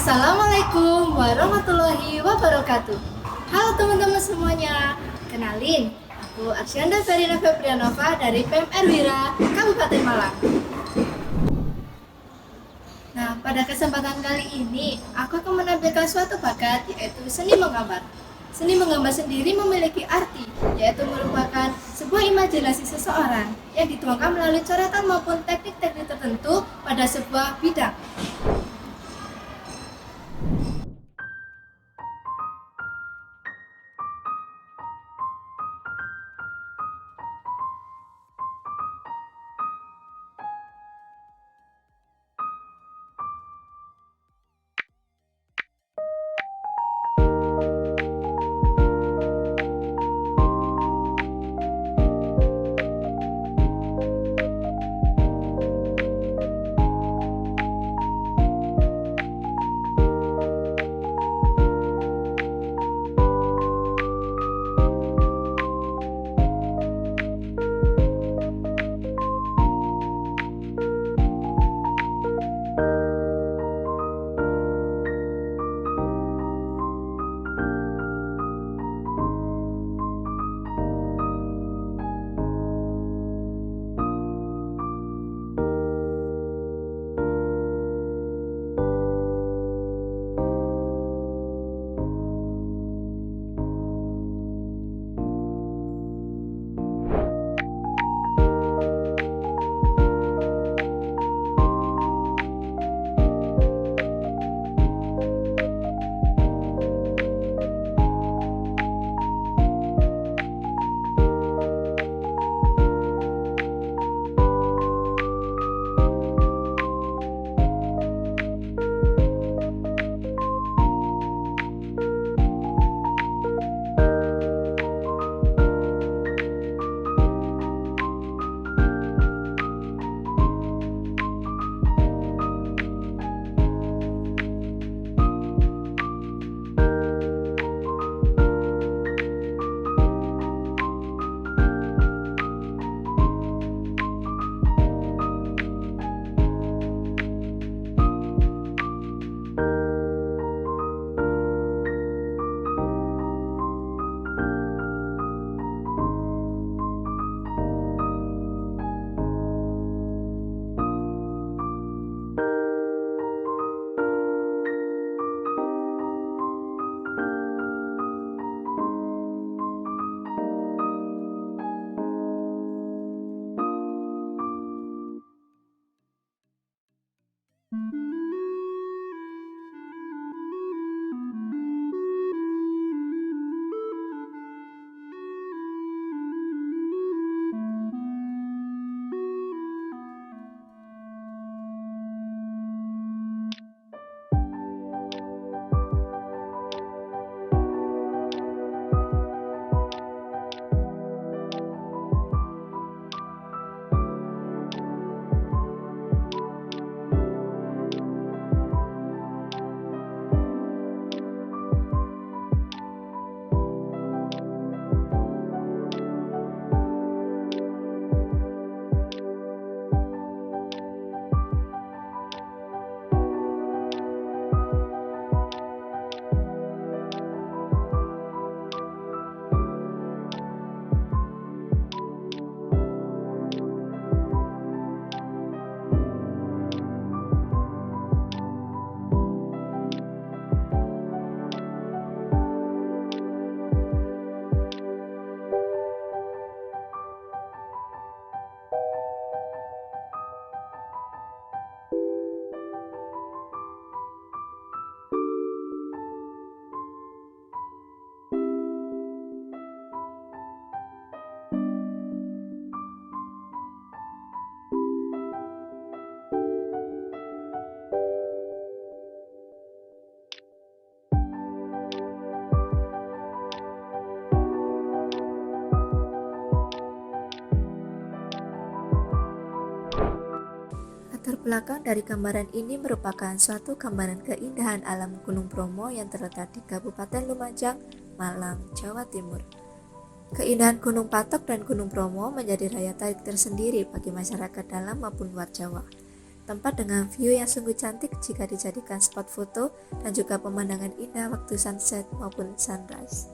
Assalamualaikum warahmatullahi wabarakatuh. Halo teman-teman semuanya, kenalin, aku Arsyanda Verina Febrianova dari PMR Wira, Kabupaten Malang. Nah, pada kesempatan kali ini, aku akan menampilkan suatu bakat, yaitu seni menggambar. Seni menggambar sendiri memiliki arti, yaitu merupakan sebuah imajinasi seseorang yang dituangkan melalui coretan maupun teknik-teknik tertentu pada sebuah bidang. Latar belakang dari gambaran ini merupakan suatu gambaran keindahan alam Gunung Bromo yang terletak di Kabupaten Lumajang, Malang, Jawa Timur. Keindahan Gunung Patok dan Gunung Bromo menjadi daya tarik tersendiri bagi masyarakat dalam maupun luar Jawa. tempat dengan view yang sungguh cantik jika dijadikan spot foto dan juga pemandangan indah waktu sunset maupun sunrise.